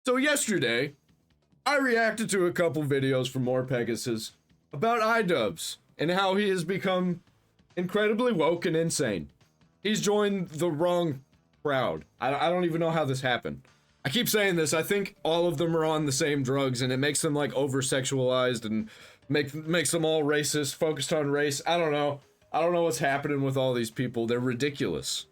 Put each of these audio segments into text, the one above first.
So yesterday, I reacted to a couple videos from More Pegasus about IDubbbz and how he has become incredibly woke and insane. He's joined the wrong crowd. I don't even know how this happened. I keep saying this, I think all of them are on the same drugs and it makes them like over-sexualized and makes them all racist, focused on race. I don't know. I don't know what's happening with all these people. They're ridiculous.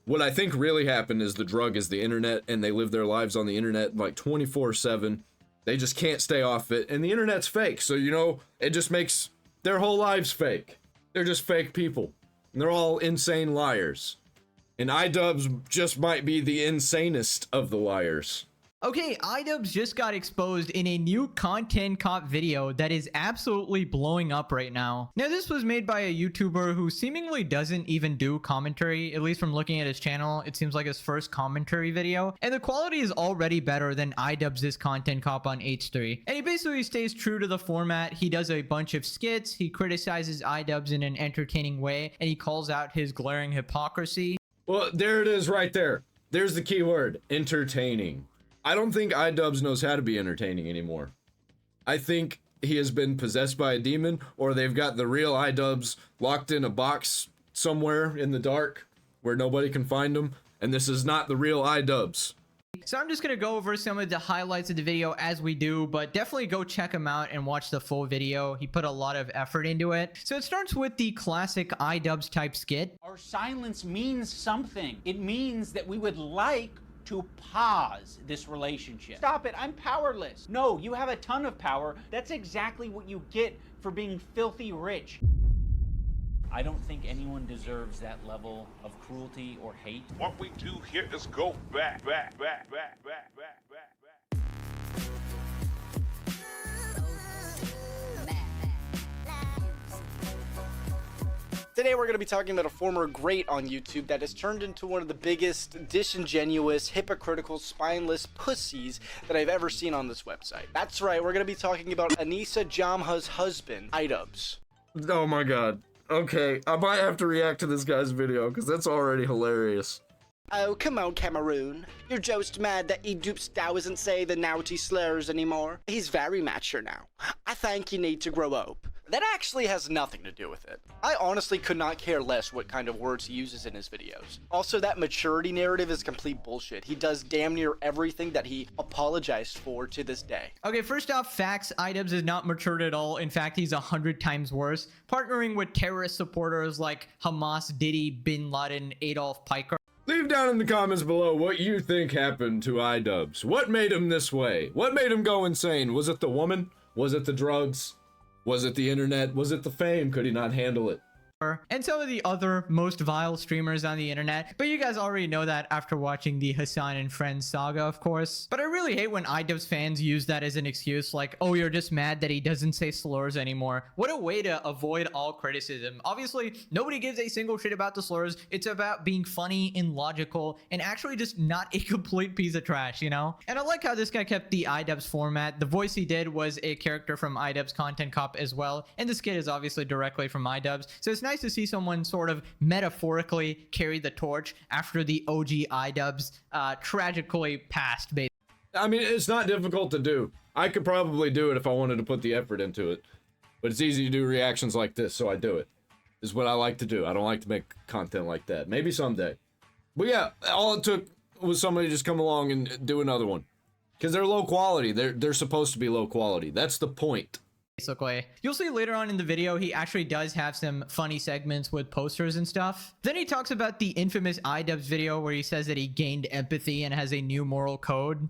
What I think really happened is the drug is the internet, and they live their lives on the internet like 24/7. They just can't stay off it, and the internet's fake, so you know, it just makes their whole lives fake. They're just fake people, and they're all insane liars. And IDubbbz just might be the insanest of the liars. Okay, IDubbbz just got exposed in a new content cop video that is absolutely blowing up right now. Now, this was made by a YouTuber who seemingly doesn't even do commentary, at least from looking at his channel. It seems like his first commentary video, and the quality is already better than IDubbbz's content cop on H3. And he basically stays true to the format. He does a bunch of skits, he criticizes IDubbbz in an entertaining way, and he calls out his glaring hypocrisy. Well, there it is right there. There's the key word, entertaining. I don't think IDubbbz knows how to be entertaining anymore. I think he has been possessed by a demon, or they've got the real IDubbbz locked in a box somewhere in the dark where nobody can find him, and this is not the real IDubbbz. So I'm just going to go over some of the highlights of the video as we do, but definitely go check him out and watch the full video. He put a lot of effort into it. So it starts with the classic IDubbbz type skit. Our silence means something. It means that we would like to pause this relationship. Stop it, I'm powerless. No, you have a ton of power. That's exactly what you get for being filthy rich. I don't think anyone deserves that level of cruelty or hate. What we do here is go back. Today we're going to be talking about a former great on YouTube that has turned into one of the biggest disingenuous, hypocritical, spineless pussies that I've ever seen on this website. That's right, we're going to be talking about Anissa Jamha's husband, IDubbbz. Oh my god. Okay, I might have to react to this guy's video because that's already hilarious. Oh, come on, Cameroon. You're just mad that IDubbbz doesn't say the naughty slurs anymore. He's very mature now. I think you need to grow up. That actually has nothing to do with it. I honestly could not care less what kind of words he uses in his videos. Also, that maturity narrative is complete bullshit. He does damn near everything that he apologized for to this day. Okay, first off, facts. IDubbbz is not matured at all. In fact, he's 100 times worse, partnering with terrorist supporters like Hamas, Diddy, Bin Laden, Adolf Piker. Leave down in the comments below what you think happened to IDubbbz. What made him this way? What made him go insane? Was it the woman? Was it the drugs? Was it the internet? Was it the fame? Could he not handle it? And some of the other most vile streamers on the internet, but you guys already know that after watching the Hasan and Friends saga, of course. But I really hate when IDubbbz fans use that as an excuse, like, oh, you're just mad that he doesn't say slurs anymore. What a way to avoid all criticism. Obviously, nobody gives a single shit about the slurs. It's about being funny and logical and actually just not a complete piece of trash, you know? And I like how this guy kept the IDubbbz format. The voice he did was a character from IDubbbz Content Cop as well, and the skit is obviously directly from IDubbbz, so it's nice to see someone sort of metaphorically carry the torch after the OG IDubbbz tragically passed, basically. I mean, it's not difficult to do. I could probably do it if I wanted to put the effort into it. But it's easy to do reactions like this, so I do it. This is what I like to do. I don't like to make content like that. Maybe someday. But yeah, all it took was somebody just come along and do another one. Because they're low quality. They're supposed to be low quality. That's the point. Basically, you'll see later on in the video he actually does have some funny segments with posters and stuff. Then he talks about the infamous IDubbbz video where he says that he gained empathy and has a new moral code.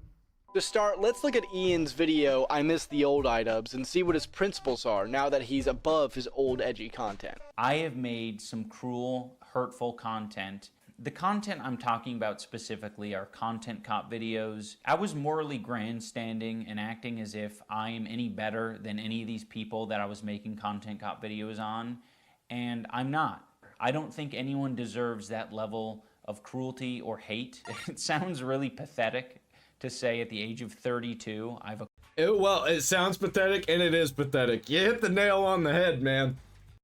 To start, let's look at Ian's video, I Miss the Old IDubbbz, and see what his principles are now that he's above his old edgy content. I have made some cruel, hurtful content. The content I'm talking about specifically are content cop videos. I was morally grandstanding and acting as if I am any better than any of these people that I was making content cop videos on, and I'm not. I don't think anyone deserves that level of cruelty or hate. It sounds really pathetic to say at the age of 32, Well, it sounds pathetic, and it is pathetic. You hit the nail on the head, man.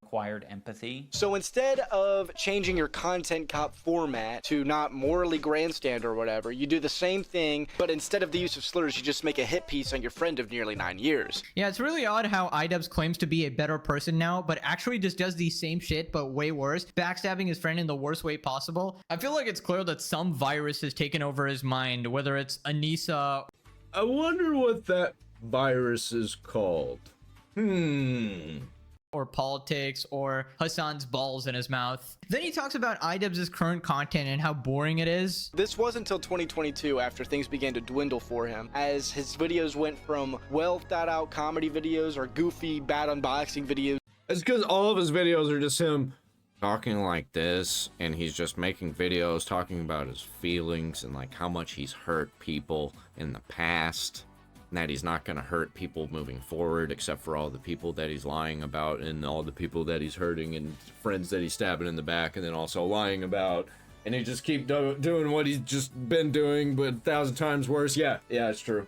acquired empathy. So instead of changing your content cop format to not morally grandstand or whatever, you do the same thing, but instead of the use of slurs, you just make a hit piece on your friend of nearly 9 years. Yeah, it's really odd how IDubbbz claims to be a better person now, but actually just does the same shit, but way worse, backstabbing his friend in the worst way possible. I feel like it's clear that some virus has taken over his mind, whether it's Anissa. I wonder what that virus is called. Or politics, or Hasan's balls in his mouth. Then he talks about IDubbbz's current content and how boring it is. This wasn't until 2022 after things began to dwindle for him, as his videos went from well thought out comedy videos or goofy bad unboxing videos. It's because all of his videos are just him talking like this, and he's just making videos talking about his feelings and like how much he's hurt people in the past. And that he's not going to hurt people moving forward, except for all the people that he's lying about and all the people that he's hurting and friends that he's stabbing in the back and then also lying about. And he just keep doing what he's just been doing, but 1,000 times worse. Yeah, it's true.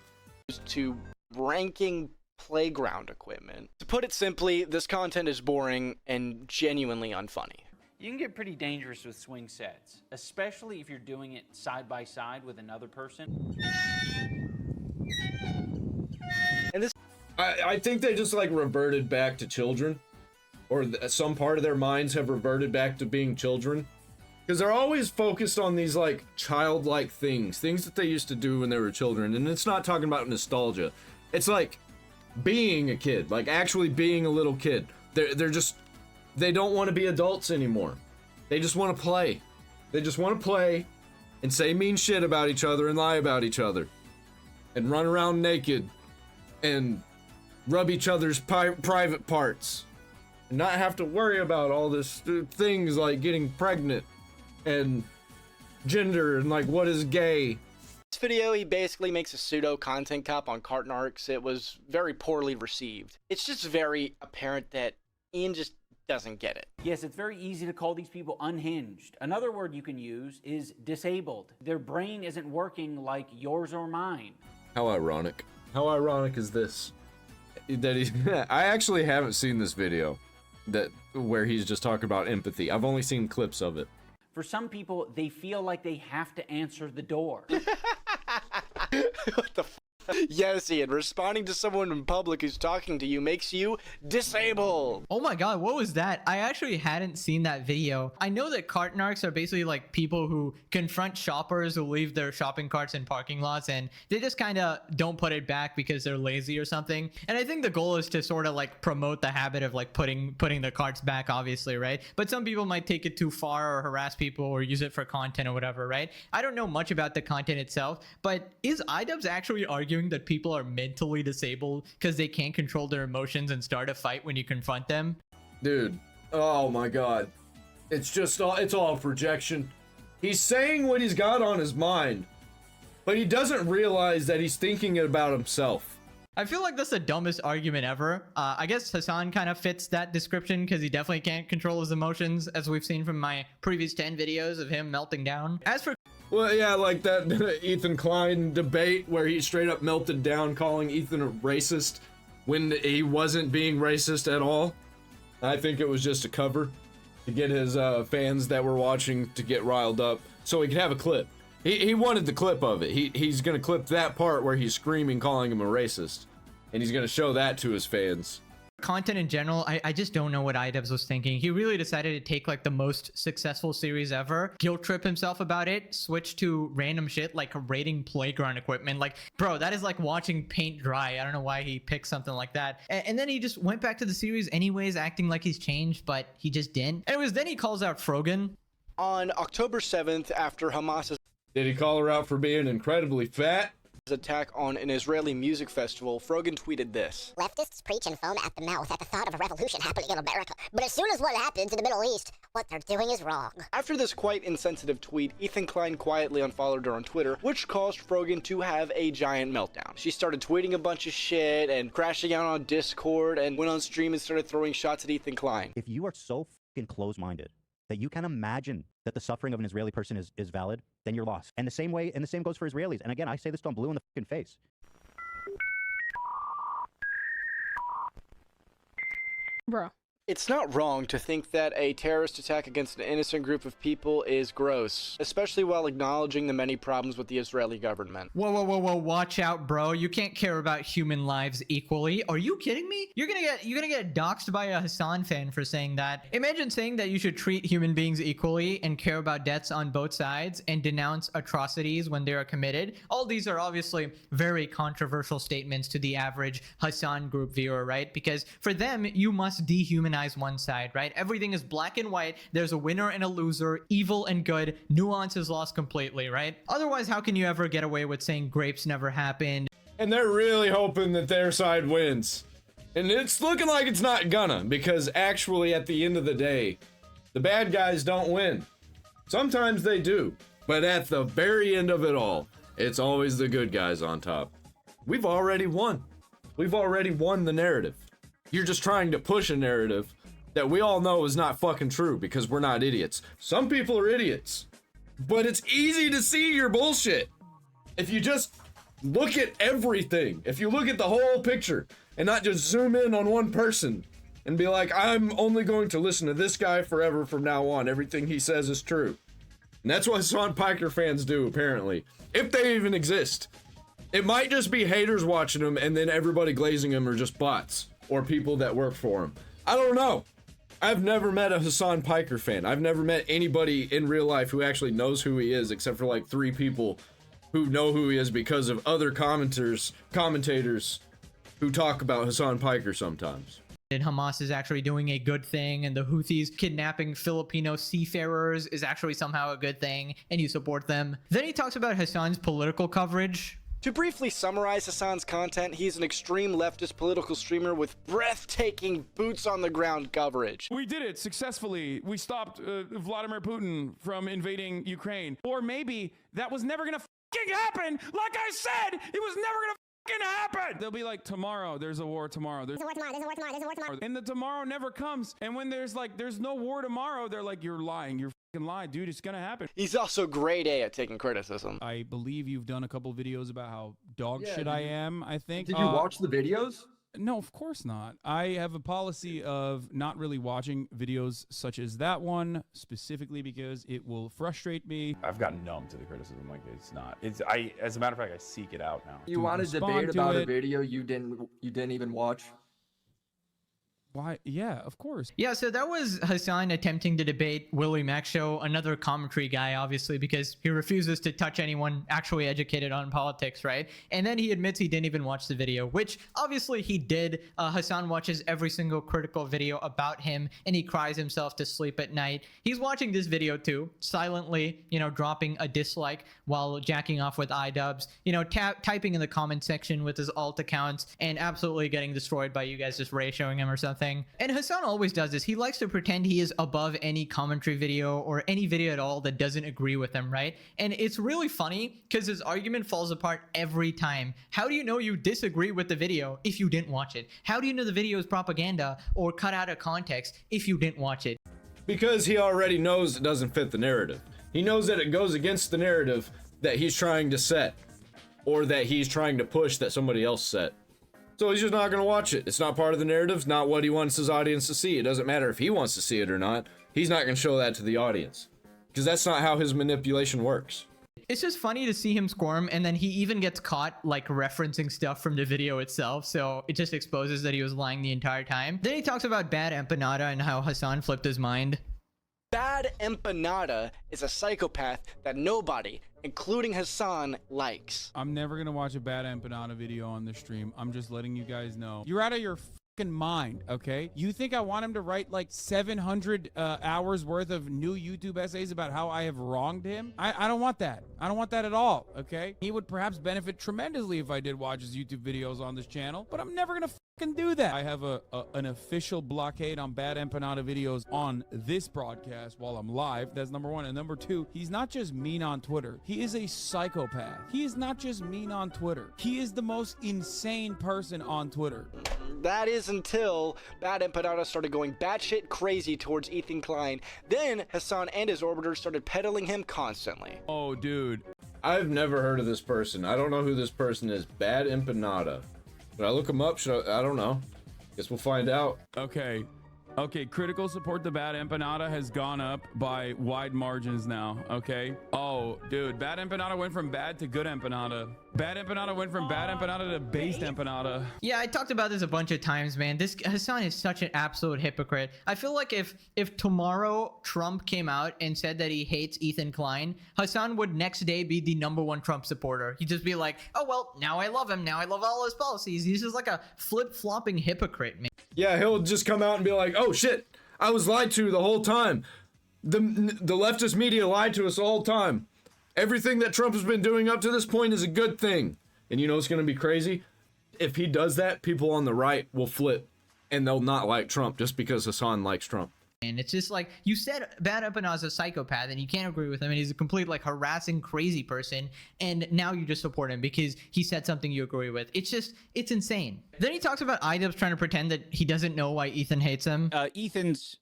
To ranking playground equipment. To put it simply, this content is boring and genuinely unfunny. You can get pretty dangerous with swing sets, especially if you're doing it side by side with another person. And this I think they just like reverted back to children, or some part of their minds have reverted back to being children, because they're always focused on these like childlike things that they used to do when they were children. And it's not talking about nostalgia, it's like being a kid, like actually being a little kid. They don't want to be adults anymore. They just want to play. They just want to play and say mean shit about each other and lie about each other and run around naked and rub each other's private parts and not have to worry about all this things like getting pregnant and gender and like what is gay. This video, he basically makes a pseudo content cop on carton arcs. It was very poorly received. It's just very apparent that Ian just doesn't get it. Yes, it's very easy to call these people unhinged. Another word you can use is disabled. Their brain isn't working like yours or mine. How ironic. How ironic is this? That he's I actually haven't seen this video where he's just talking about empathy. I've only seen clips of it. For some people, they feel like they have to answer the door. What the f? Yes, Ian, responding to someone in public who's talking to you makes you disabled. Oh my god, what was that? I actually hadn't seen that video. I know that cart narcs are basically like people who confront shoppers who leave their shopping carts in parking lots and they just kind of don't put it back because they're lazy or something. And I think the goal is to sort of like promote the habit of like putting the carts back, obviously, right? But some people might take it too far or harass people or use it for content or whatever, right? I don't know much about the content itself, but is IDubbbz actually arguing that people are mentally disabled because they can't control their emotions and start a fight when you confront them? Dude, oh my god. It's all projection. He's saying what he's got on his mind, but he doesn't realize that he's thinking about himself. I feel like that's the dumbest argument ever. I guess Hasan kind of fits that description because he definitely can't control his emotions, as we've seen from my previous 10 videos of him melting down. As for Well, yeah, like that Ethan Klein debate where he straight up melted down calling Ethan a racist when he wasn't being racist at all. I think it was just a cover to get his fans that were watching to get riled up so he could have a clip. He wanted the clip of it. He's gonna clip that part where he's screaming calling him a racist, and he's gonna show that to his fans. content in general, I just don't know what IDubbbz was thinking. He really decided to take like the most successful series ever, guilt trip himself about it, switch to random shit like rating playground equipment. Like, bro, that is like watching paint dry. I don't know why he picked something like that. And then he just went back to the series anyways, acting like he's changed, but he just didn't. And it was then he calls out Frogan. On October 7th, after Hamas's Did he call her out for being incredibly fat? attack on an Israeli music festival, Frogan tweeted this. Leftists preach and foam at the mouth at the thought of a revolution happening in America. But as soon as one happens in the Middle East, what they're doing is wrong. After this quite insensitive tweet, Ethan Klein quietly unfollowed her on Twitter, which caused Frogan to have a giant meltdown. She started tweeting a bunch of shit and crashing out on Discord and went on stream and started throwing shots at Ethan Klein. If you are so fucking close-minded that you can imagine that the suffering of an Israeli person is valid, then you're lost. And the same goes for Israelis. And again, I say this till I'm blue in the fucking face. Bro. It's not wrong to think that a terrorist attack against an innocent group of people is gross, especially while acknowledging the many problems with the Israeli government. Whoa, whoa, whoa, whoa, watch out, bro. You can't care about human lives equally. Are you kidding me? You're gonna get doxxed by a Hasan fan for saying that. Imagine saying that you should treat human beings equally and care about deaths on both sides and denounce atrocities when they are committed. All these are obviously very controversial statements to the average Hasan group viewer, right? Because for them, you must dehumanize one side, right? Everything is black and white. There's a winner and a loser, evil and good. Nuance is lost completely, right? Otherwise, how can you ever get away with saying grapes never happened? And they're really hoping that their side wins. And it's looking like it's not gonna, because actually at the end of the day, the bad guys don't win. Sometimes they do, but at the very end of it all, it's always the good guys on top. We've already won. We've already won the narrative. You're just trying to push a narrative that we all know is not fucking true because we're not idiots. Some people are idiots, but it's easy to see your bullshit. If you just look at everything, if you look at the whole picture and not just zoom in on one person and be like, I'm only going to listen to this guy forever from now on. Everything he says is true. And that's what Hasan Piker fans do, apparently. If they even exist. It might just be haters watching him and then everybody glazing him are just bots or people that work for him. I don't know. I've never met a Hasan Piker fan. I've never met anybody in real life who actually knows who he is, except for like 3 people who know who he is because of other commentators who talk about Hasan Piker sometimes. And Hamas is actually doing a good thing, and the Houthis kidnapping Filipino seafarers is actually somehow a good thing, and you support them. Then he talks about Hasan's political coverage. To briefly summarize Hasan's content, he's an extreme leftist political streamer with breathtaking boots-on-the-ground coverage. We did it successfully. We stopped Vladimir Putin from invading Ukraine. Or maybe that was never gonna fucking happen. Like I said, it was never gonna fucking happen. They'll be like, tomorrow, there's a war tomorrow. There's a war tomorrow, there's a war tomorrow, there's a war tomorrow. And the tomorrow never comes. And when there's no war tomorrow, they're like, you're lying. You're fucking lying, dude. It's gonna happen. He's also grade A at taking criticism. I believe you've done a couple videos about how dog shit I am, I think. Did you watch the videos? No, of course not. I have a policy of not really watching videos such as that one, specifically because it will frustrate me. I've gotten numb to the criticism. Like as a matter of fact, I seek it out now. You To want to respond debate to about a it. video you didn't even watch? Why? Yeah, of course. Yeah, so that was Hasan attempting to debate Willie Mack Show, another commentary guy, obviously, because he refuses to touch anyone actually educated on politics, right? And then he admits he didn't even watch the video, which obviously he did. Hasan watches every single critical video about him, and he cries himself to sleep at night. He's watching this video too, silently, dropping a dislike while jacking off with IDubbbz, typing in the comment section with his alt accounts, and absolutely getting destroyed by you guys just ratioing him or something. And Hasan always does this. He likes to pretend he is above any commentary video or any video at all that doesn't agree with him, right? And it's really funny because his argument falls apart every time. How do you know you disagree with the video if you didn't watch it? How do you know the video is propaganda or cut out of context if you didn't watch it? Because he already knows it doesn't fit the narrative. He knows that it goes against the narrative that he's trying to set or that he's trying to push that somebody else set. So he's just not going to watch it. It's not part of the narrative. It's not what he wants his audience to see. It doesn't matter if he wants to see it or not. He's not going to show that to the audience because that's not how his manipulation works. It's just funny to see him squirm, and then he even gets caught like referencing stuff from the video itself, so it just exposes that he was lying the entire time. Then he talks about bad empanada and how Hasan flipped his mind. Bad Empanada is a psychopath that nobody, including Hasan, likes. I'm never gonna watch a bad empanada video on the stream. I'm just letting you guys know. You're out of your fucking mind, okay? You think I want him to write like 700 hours worth of new YouTube essays about how I have wronged him? I don't want that. I don't want that at all, okay? He would perhaps benefit tremendously if I did watch his YouTube videos on this channel, but I'm never gonna fucking do that. I have an official blockade on bad empanada videos on this broadcast while I'm live. That's number one. And number two, he's not just mean on Twitter. He is a psychopath. He is not just mean on Twitter. He is the most insane person on Twitter. That is until Bad Empanada started going batshit crazy towards Ethan Klein. Then Hasan and his orbiters started peddling him constantly. Oh, dude. I've never heard of this person. I don't know who this person is. Bad Empanada. Should I look him up? I don't know. Guess we'll find out. Okay. Okay, critical support the bad empanada has gone up by wide margins now, okay? Oh, dude, bad empanada went from bad to good empanada. Bad empanada went from bad empanada to based empanada. Yeah, I talked about this a bunch of times, man. This Hasan is such an absolute hypocrite. I feel like if tomorrow Trump came out and said that he hates Ethan Klein, Hasan would next day be the #1 Trump supporter. He'd just be like, oh, well, now I love him. Now I love all his policies. He's just like a flip-flopping hypocrite, man. Yeah, he'll just come out and be like, oh shit, I was lied to the whole time. The leftist media lied to us the whole time. Everything that Trump has been doing up to this point is a good thing. And you know what's going to be crazy? If he does that, people on the right will flip and they'll not like Trump just because Hasan likes Trump. And it's just like, you said Bad Empanada's a psychopath and you can't agree with him and he's a complete like harassing crazy person, and now you just support him because he said something you agree with. It's insane. Then he talks about IDubbbz trying to pretend that he doesn't know why Ethan hates him. Ethan's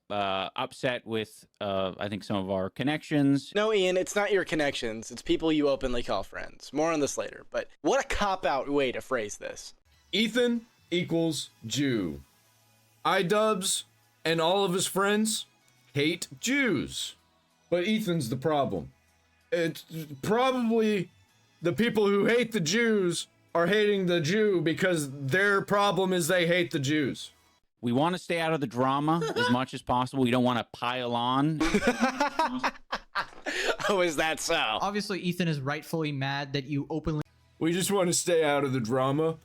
upset with I think some of our connections. No, Ian, it's not your connections. It's people you openly call friends. More on this later, but what a cop-out way to phrase this. Ethan equals Jew. IDubbbz and all of his friends hate Jews. But Ethan's the problem. It's probably the people who hate the Jews are hating the Jew because their problem is they hate the Jews. We want to stay out of the drama as much as possible. We don't want to pile on. Oh, is that so? Obviously, Ethan is rightfully mad that you openly... We just want to stay out of the drama,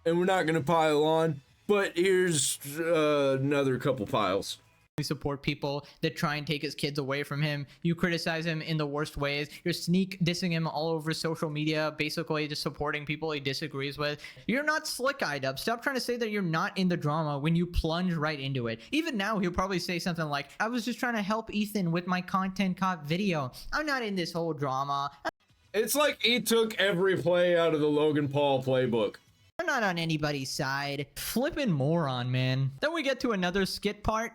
and we're not going to pile on, but here's another couple piles. Support people that try and take his kids away from him. You criticize him in the worst ways. You're sneak dissing him all over social media, basically just supporting people he disagrees with. You're not slick, IDubbbz. Stop trying to say that you're not in the drama when you plunge right into it. Even now, he'll probably say something like, I was just trying to help Ethan with my content cop video. I'm not in this whole drama. It's like he took every play out of the Logan Paul playbook. I'm not on anybody's side. Flippin' moron, man. Then we get to another skit part.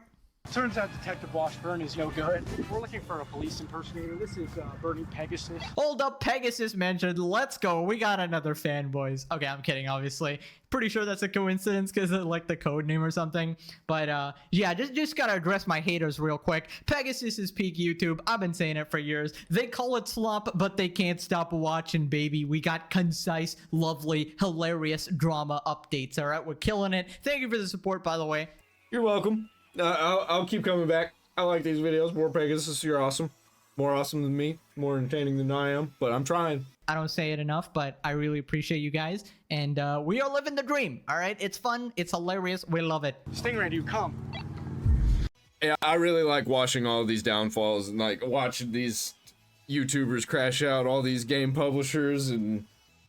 Turns out Detective Washburn is no good. We're looking for a police impersonator. This is Bernie Pegasus. Hold up, Pegasus mentioned. Let's go. We got another fan, boys. Okay, I'm kidding, obviously. Pretty sure that's a coincidence because of like the code name or something. But yeah, just gotta address my haters real quick. Pegasus is peak YouTube. I've been saying it for years. They call it slop, but they can't stop watching, baby. We got concise, lovely, hilarious drama updates. All right, we're killing it. Thank you for the support, by the way. You're welcome. I'll keep coming back. I like these videos. More Pegasus, you're awesome. More awesome than me. More entertaining than I am, but I'm trying. I don't say it enough, but I really appreciate you guys. And we are living the dream, all right? It's fun. It's hilarious. We love it. Stingray, do you come? Yeah, I really like watching all of these downfalls and like watching these YouTubers crash out, all these game publishers and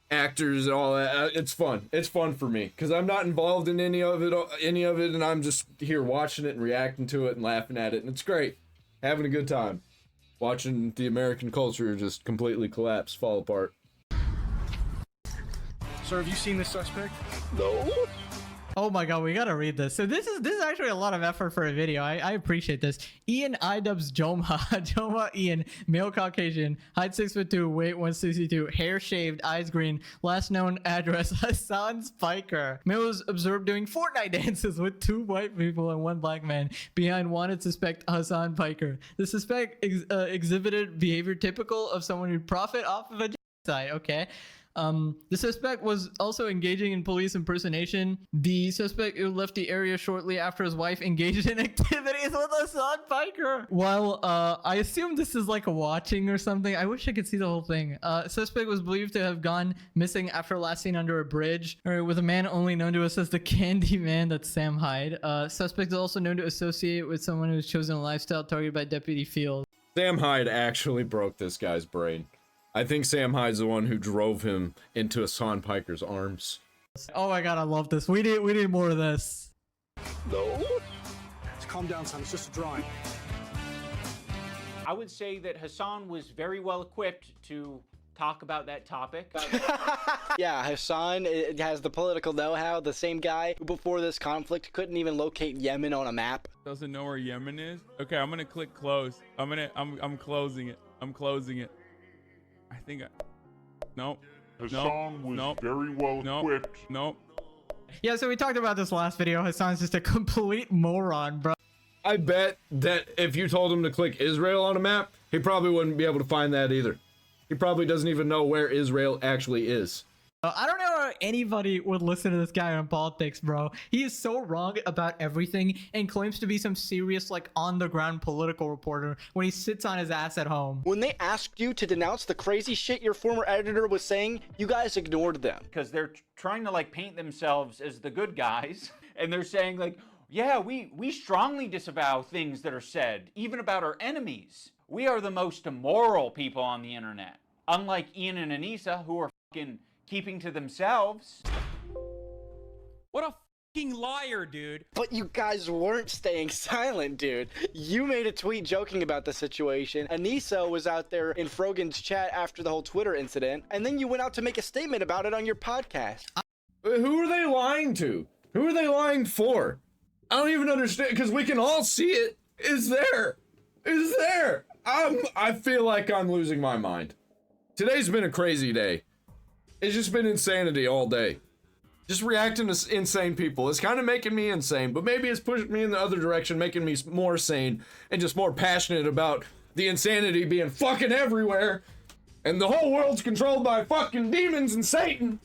actors and all that. It's fun. It's fun for me because I'm not involved in any of it, and I'm just here watching it and reacting to it and laughing at it, and it's great. Having a good time. Watching the American culture just completely collapse, fall apart. Sir, have you seen this suspect? No. Oh my god, we gotta read this. So this is actually a lot of effort for a video. I appreciate this. Ian IDubbbz Joma. Joma Ian, male Caucasian, height 6'2", weight 162, hair shaved, eyes green, last known address Hasan Piker. Male was observed doing Fortnite dances with 2 white people and 1 black man behind wanted suspect Hasan Piker. The suspect exhibited behavior typical of someone who'd profit off of a genocide. Okay. The suspect was also engaging in police impersonation. The suspect left the area shortly after his wife engaged in activities with Hasan Piker. While I assume this is like a watching or something. I wish I could see the whole thing. Suspect was believed to have gone missing after last seen under a bridge, or with a man only known to us as the Candy Man. That's Sam Hyde. Suspect is also known to associate with someone who's chosen a lifestyle targeted by Deputy Field. Sam Hyde actually broke this guy's brain. I think Sam Hyde's the one who drove him into Hasan Piker's arms. Oh my god, I love this. We need more of this. No. Just calm down, son. It's just a drawing. I would say that Hasan was very well equipped to talk about that topic. Yeah, Hasan has the political know-how. The same guy who before this conflict couldn't even locate Yemen on a map. Doesn't know where Yemen is? Okay, I'm gonna click close. I'm closing it. I'm closing it. I think nope. Hasan was very well equipped. Nope. Yeah, so we talked about this last video. Hasan's just a complete moron, bro. I bet that if you told him to click Israel on a map, he probably wouldn't be able to find that either. He probably doesn't even know where Israel actually is. I don't know how anybody would listen to this guy on politics, bro. He is so wrong about everything and claims to be some serious, like, on-the-ground political reporter when he sits on his ass at home. When they asked you to denounce the crazy shit your former editor was saying, you guys ignored them. Because they're trying to like paint themselves as the good guys, and they're saying like, yeah, we strongly disavow things that are said, even about our enemies. We are the most immoral people on the internet. Unlike Ian and Anissa, who are fucking keeping to themselves. What a fucking liar, dude. But you guys weren't staying silent, dude. You made a tweet joking about the situation. Anissa was out there in Frogan's chat after the whole Twitter incident, and then you went out to make a statement about it on your podcast. Who are they lying to? Who are they lying for? I don't even understand, because we can all see it. It's there. It's there. I feel like I'm losing my mind. Today's been a crazy day. It's just been insanity all day. Just reacting to insane people. It's kind of making me insane, but maybe it's pushing me in the other direction, making me more sane and just more passionate about the insanity being fucking everywhere. And the whole world's controlled by fucking demons and Satan.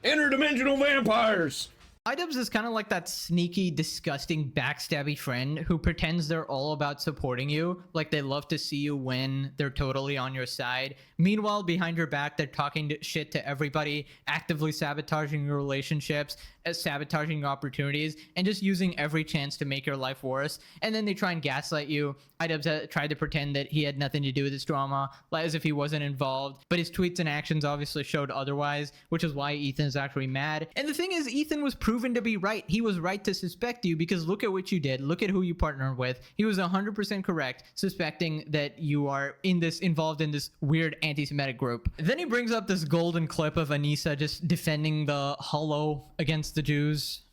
Interdimensional vampires. IDubbbz is kind of like that sneaky, disgusting, backstabby friend who pretends they're all about supporting you, like they love to see you win, they're totally on your side. Meanwhile, behind your back, they're talking shit to everybody, actively sabotaging your relationships, sabotaging your opportunities, and just using every chance to make your life worse. And then they try and gaslight you. IDubbbz tried to pretend that he had nothing to do with this drama, like as if he wasn't involved, but his tweets and actions obviously showed otherwise, which is why Ethan's actually mad. And the thing is, Ethan was proven to be right. He was right to suspect you because look at what you did. Look at who you partnered with. He was 100% correct, suspecting that you are involved in this weird anti-Semitic group. Then he brings up this golden clip of Anissa just defending the hollow against the Jews.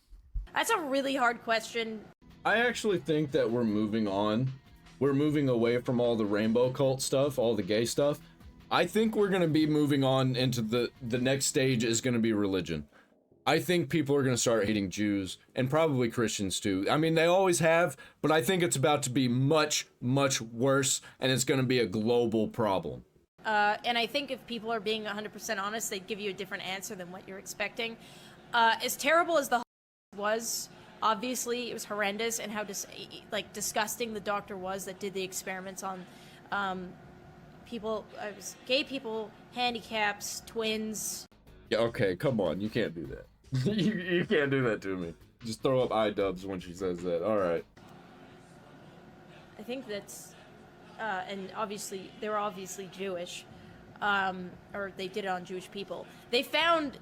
That's a really hard question. I actually think that we're moving on. We're moving away from all the rainbow cult stuff, all the gay stuff. I think we're going to be moving on into the next stage is going to be religion. I think people are going to start hating Jews and probably Christians too. I mean, they always have, but I think it's about to be much, much worse, and it's going to be a global problem. And I think if people are being 100% honest, they'd give you a different answer than what you're expecting. As terrible as the was, obviously it was horrendous, and how disgusting the doctor was that did the experiments on people, gay people, handicaps, twins. Yeah, okay, come on, you can't do that. you can't do that to me. Just throw up IDubbbz when she says that. All right. I think that's, and obviously they were obviously Jewish, or they did it on Jewish people. They found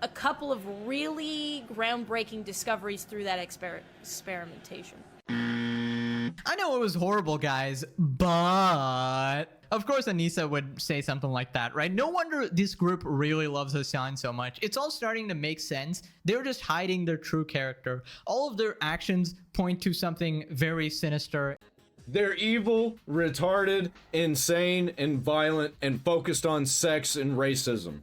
a couple of really groundbreaking discoveries through that experimentation. I know it was horrible, guys, but of course Anissa would say something like that, right? No wonder this group really loves Hasan so much. It's all starting to make sense. They're just hiding their true character. All of their actions point to something very sinister. They're evil, retarded, insane, and violent, and focused on sex and racism.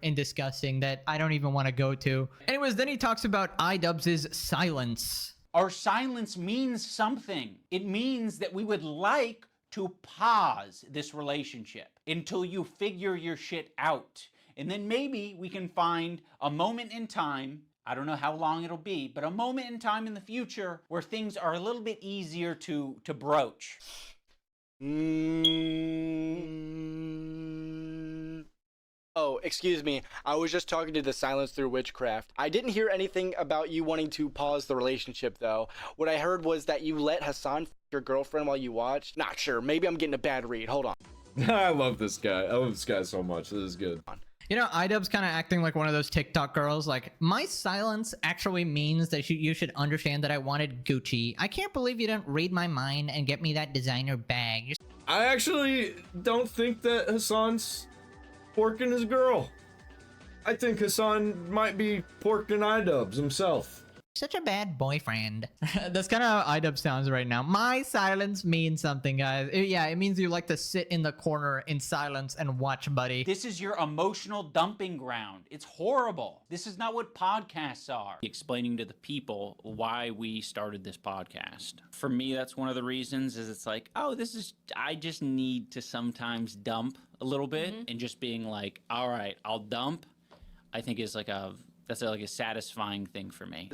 And disgusting that I don't even want to go to. Anyways, then he talks about IDubbbz's silence. Our silence means something. It means that we would like to pause this relationship until you figure your shit out. And then maybe we can find a moment in time, I don't know how long it'll be, but a moment in time in the future where things are a little bit easier to broach. Oh, excuse me. I was just talking to the Silence Through Witchcraft. I didn't hear anything about you wanting to pause the relationship, though. What I heard was that you let Hasan f your girlfriend while you watched. Not sure. Maybe I'm getting a bad read. Hold on. I love this guy. I love this guy so much. This is good. You know, IDubbbz kind of acting like one of those TikTok girls. Like, my silence actually means that you should understand that I wanted Gucci. I can't believe you didn't read my mind and get me that designer bag. I actually don't think that Hasan's porking his girl. I think Hasan might be porking IDubbbz himself. Such a bad boyfriend. That's kind of how IDubbbz sounds right now. My silence means something, guys. Yeah, it means you like to sit in the corner in silence and watch, buddy. This is your emotional dumping ground. It's horrible. This is not what podcasts are. Explaining to the people why we started this podcast. For me, that's one of the reasons is it's like, oh, I just need to sometimes dump a little bit, and just being like, all right, I'll dump, I think is like that's like a satisfying thing for me.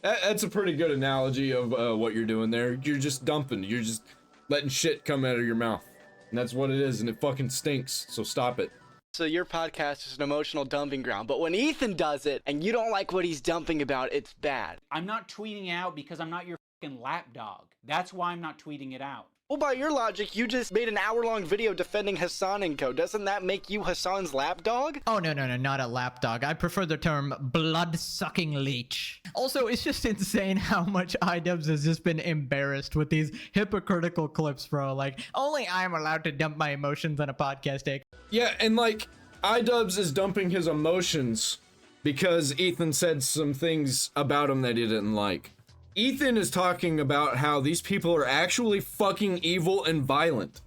That's a pretty good analogy of what you're doing there. You're just dumping. You're just letting shit come out of your mouth. And that's what it is, and it fucking stinks, so stop it. So your podcast is an emotional dumping ground, but when Ethan does it and you don't like what he's dumping about, it's bad. I'm not tweeting out because I'm not your fucking lapdog. That's why I'm not tweeting it out. Well, by your logic, you just made an hour-long video defending Hasan and co. Doesn't that make you Hasan's lapdog? Oh, no, not a lapdog. I prefer the term blood-sucking leech. Also, it's just insane how much IDubbbz has just been embarrassed with these hypocritical clips, bro. Like, only I'm allowed to dump my emotions on a podcast take. Yeah, and like, IDubbbz is dumping his emotions because Ethan said some things about him that he didn't like. Ethan is talking about how these people are actually fucking evil and violent,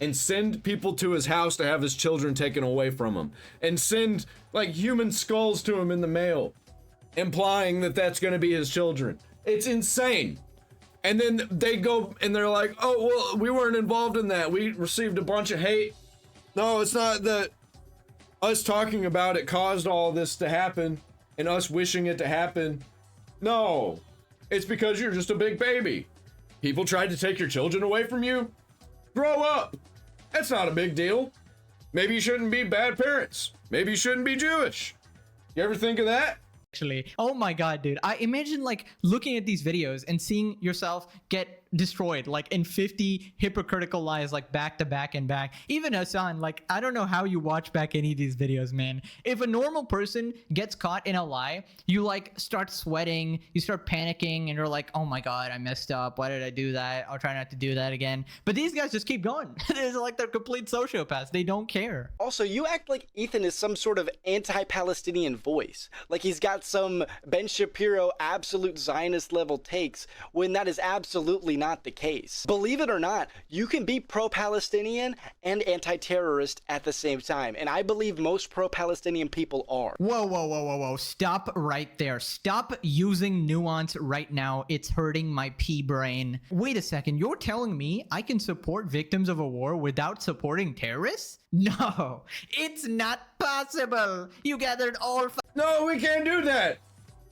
and send people to his house to have his children taken away from him, and send like human skulls to him in the mail, implying that that's gonna be his children. It's insane. And then they go and they're like, oh, well, we weren't involved in that. We received a bunch of hate. No, it's not that us talking about it caused all this to happen and us wishing it to happen. No. It's because you're just a big baby. People tried to take your children away from you? Grow up. That's not a big deal. Maybe you shouldn't be bad parents. Maybe you shouldn't be Jewish. You ever think of that? Actually, oh my god, dude, I imagine like looking at these videos and seeing yourself get destroyed like in 50 hypocritical lies, like back to back and back. Even Hasan, like, I don't know how you watch back any of these videos, man. If a normal person gets caught in a lie, you like start sweating, you start panicking, and you're like, oh my god, I messed up, why did I do that? I'll try not to do that again. But these guys just keep going. It's like they're complete sociopaths. They don't care. Also, you act like Ethan is some sort of anti-Palestinian voice, like he's got some Ben Shapiro absolute Zionist level takes, when that is absolutely not the case. Believe it or not, you can be pro-Palestinian and anti-terrorist at the same time, and I believe most pro-Palestinian people are. Whoa. Stop right there. Stop using nuance right now. It's hurting my pea brain. Wait a second. You're telling me I can support victims of a war without supporting terrorists? No, it's not possible. You gathered all... No, we can't do that.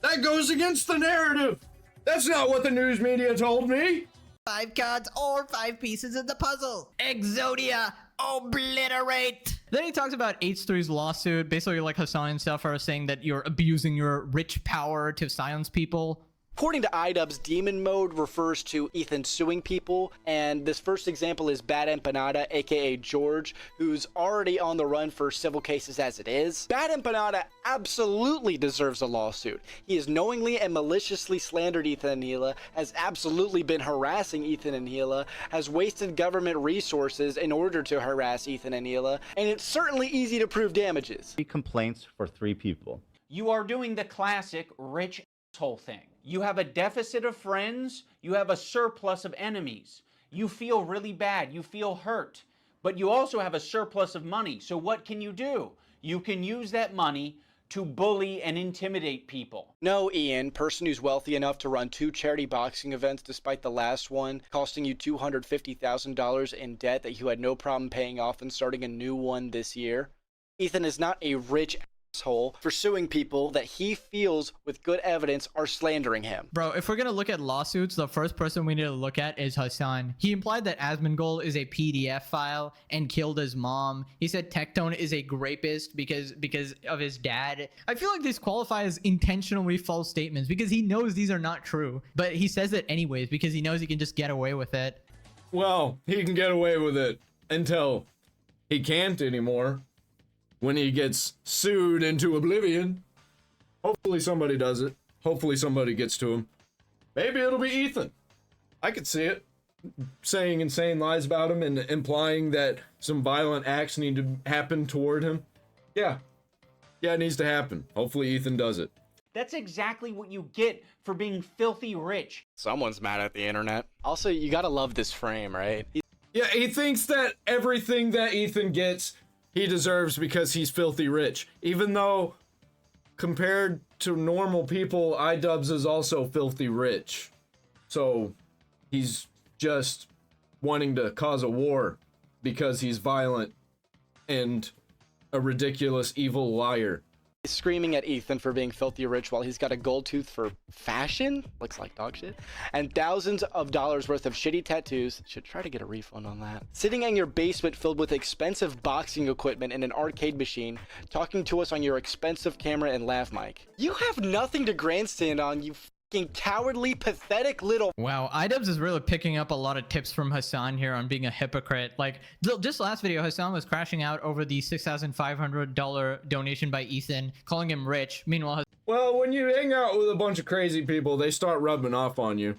That goes against the narrative. That's not what the news media told me. 5 cards, all 5 pieces of the puzzle. Exodia, obliterate. Then he talks about H3's lawsuit. Basically, like Hasan and stuff are saying that you're abusing your rich power to silence people. According to IDubbbz, demon mode refers to Ethan suing people, and this first example is Bad Empanada, aka George, who's already on the run for civil cases as it is. Bad Empanada absolutely deserves a lawsuit. He has knowingly and maliciously slandered Ethan and Hila, has absolutely been harassing Ethan and Hila, has wasted government resources in order to harass Ethan and Hila, and it's certainly easy to prove damages. 3 complaints for 3 people. You are doing the classic rich asshole thing. You have a deficit of friends, you have a surplus of enemies. You feel really bad, you feel hurt, but you also have a surplus of money. So what can you do? You can use that money to bully and intimidate people. No, Ian, person who's wealthy enough to run 2 charity boxing events despite the last one costing you $250,000 in debt that you had no problem paying off and starting a new one this year. Ethan is not a rich asshole for suing people that he feels with good evidence are slandering him. Bro, if we're gonna look at lawsuits, the first person we need to look at is Hasan. He implied that Asmongold is a PDF file and killed his mom. He said Tectone is a rapist because of his dad. I feel like these qualify as intentionally false statements because he knows these are not true, but he says it anyways because he knows he can just get away with it. Well, he can get away with it until he can't anymore. When he gets sued into oblivion. Hopefully somebody does it. Hopefully somebody gets to him. Maybe it'll be Ethan. I could see it. Saying insane lies about him and implying that some violent acts need to happen toward him. Yeah, it needs to happen. Hopefully Ethan does it. That's exactly what you get for being filthy rich. Someone's mad at the internet. Also, you gotta love this frame, right? Yeah, he thinks that everything that Ethan gets, he deserves because he's filthy rich. Even though, compared to normal people, IDubbbz is also filthy rich. So, he's just wanting to cause a war because he's violent and a ridiculous, evil liar. Screaming at Ethan for being filthy rich while he's got a gold tooth for fashion, looks like dog shit, and thousands of dollars worth of shitty tattoos. Should try to get a refund on that. Sitting in your basement filled with expensive boxing equipment and an arcade machine, talking to us on your expensive camera and lav mic. You have nothing to grandstand on, you fucking cowardly, pathetic little. Wow, IDubbbz is really picking up a lot of tips from Hasan here on being a hypocrite. Like, just last video, Hasan was crashing out over the $6,500 donation by Ethan, calling him rich. Meanwhile, Well, when you hang out with a bunch of crazy people, they start rubbing off on you.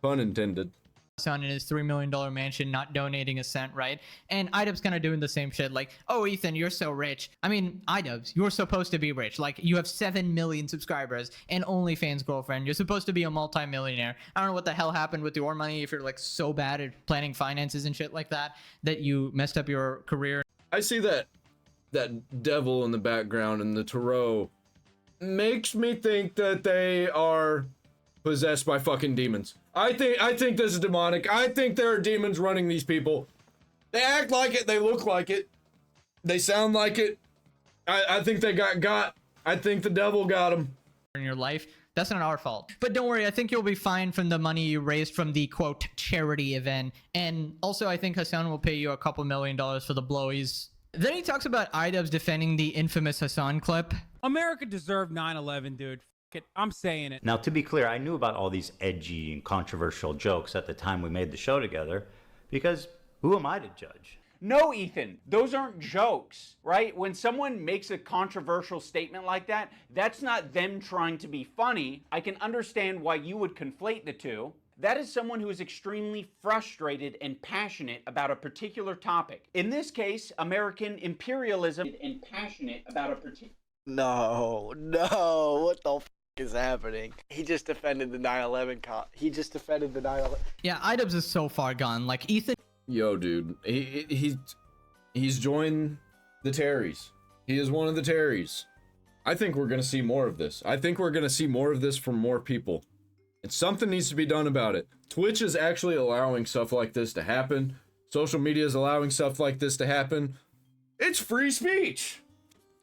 Pun intended. Hasan in his $3 million mansion not donating a cent, right? And IDubbbz kind of doing the same shit, like, oh, Ethan, you're so rich. I mean, IDubbbz, you're supposed to be rich. Like, you have 7 million subscribers and OnlyFans girlfriend. You're supposed to be a multi-millionaire. I don't know what the hell happened with your money if you're like so bad at planning finances and shit like that you messed up your career. I see that devil in the background and the tarot makes me think that they are possessed by fucking demons. I think this is demonic. I think there are demons running these people. They act like it. They look like it. They sound like it. I think they got. I think the devil got them. In your life, that's not our fault. But don't worry, I think you'll be fine from the money you raised from the quote charity event. And also, I think Hasan will pay you a couple $1 million for the blowies. Then he talks about IDubbbz defending the infamous Hasan clip. America deserved 9/11, dude. I'm saying it. Now, to be clear, I knew about all these edgy and controversial jokes at the time we made the show together, because who am I to judge? No, Ethan, those aren't jokes, right? When someone makes a controversial statement like that, that's not them trying to be funny. I can understand why you would conflate the two. That is someone who is extremely frustrated and passionate about a particular topic. In this case, American imperialism, and passionate about a particular... No, what the is happening? He just defended the 9/11 cop. He just defended the 9/11. Yeah, IDubbbz is so far gone. Like, Ethan... Yo, dude, he's joined the Terrys. He is one of the Terrys. I think we're gonna see more of this. I think we're gonna see more of this from more people. And something needs to be done about it. Twitch is actually allowing stuff like this to happen. Social media is allowing stuff like this to happen. It's free speech.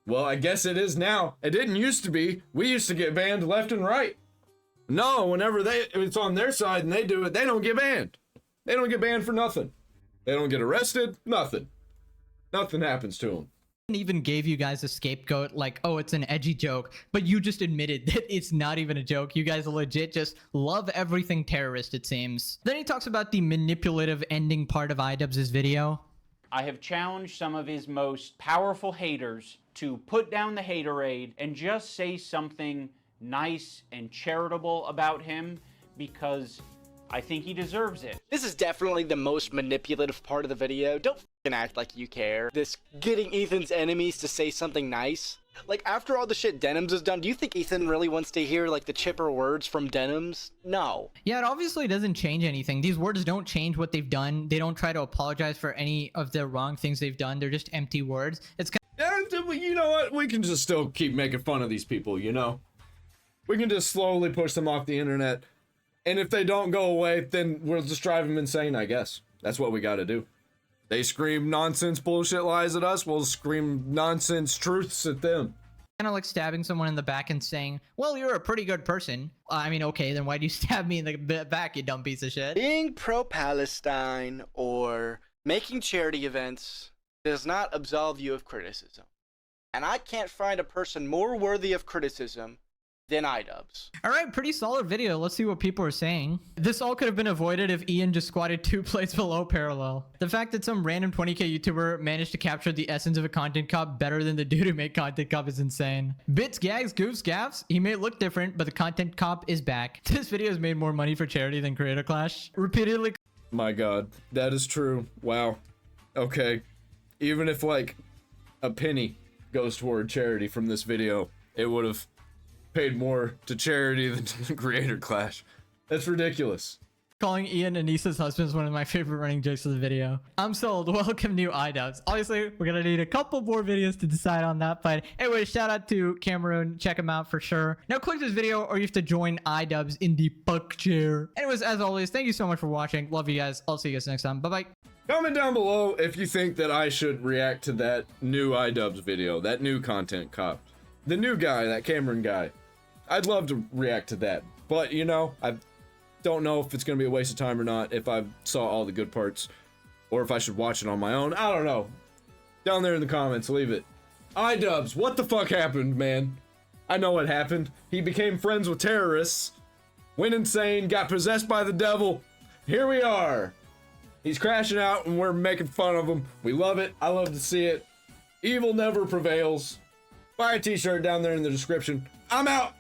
Well, I guess it is now. It didn't used to be. We used to get banned left and right. No, whenever it's on their side and they do it, they don't get banned. They don't get banned for nothing. They don't get arrested, nothing. Nothing happens to them. Even gave you guys a scapegoat, like, oh, it's an edgy joke, but you just admitted that it's not even a joke. You guys legit just love everything terrorist, it seems. Then he talks about the manipulative ending part of IDubbbz's video. I have challenged some of his most powerful haters to put down the haterade and just say something nice and charitable about him because I think he deserves it. This is definitely the most manipulative part of the video. Don't fucking act like you care. This getting Ethan's enemies to say something nice. Like, after all the shit Denims has done, do you think Ethan really wants to hear, like, the chipper words from Denims? No. Yeah, it obviously doesn't change anything. These words don't change what they've done. They don't try to apologize for any of the wrong things they've done. They're just empty words. It's you know what? We can just still keep making fun of these people, you know? We can just slowly push them off the internet. And if they don't go away, then we'll just drive them insane, I guess. That's what we gotta do. They scream nonsense bullshit lies at us, we'll scream nonsense truths at them. Kind of like stabbing someone in the back and saying, well, you're a pretty good person. I mean, okay, then why do you stab me in the back, you dumb piece of shit? Being pro-Palestine or making charity events does not absolve you of criticism. And I can't find a person more worthy of criticism than IDubbbz. All right, pretty solid video. Let's see what people are saying. This all could have been avoided if Ian just squatted 2 plates below parallel. The fact that some random 20k YouTuber managed to capture the essence of a content cop better than the dude who made content cop is insane. Bits, gags, goofs, gaffs. He may look different, but the content cop is back. This video has made more money for charity than Creator Clash. Repeatedly. My God, that is true. Wow. Okay. Even if like a penny goes toward charity from this video, it would have paid more to charity than to the Creator Clash. That's ridiculous. Calling Ian Anissa's husband is one of my favorite running jokes of the video. I'm sold. Welcome new IDubbbz. Obviously, we're gonna need a couple more videos to decide on that, but anyway, shout out to Cameroon. Check him out for sure. Now click this video or you have to join IDubbbz in the buck chair. Anyways, as always, thank you so much for watching. Love you guys. I'll see you guys next time. Bye-bye. Comment down below if you think that I should react to that new IDubbbz video, that new content cop. The new guy, that Cameron guy. I'd love to react to that, but you know, I don't know if it's gonna be a waste of time or not, if I saw all the good parts, or if I should watch it on my own. I don't know. Down there in the comments, leave it. IDubbbz, what the fuck happened, man? I know what happened. He became friends with terrorists, went insane, got possessed by the devil. Here we are. He's crashing out and we're making fun of him. We love it. I love to see it. Evil never prevails. Buy a t-shirt down there in the description. I'm out.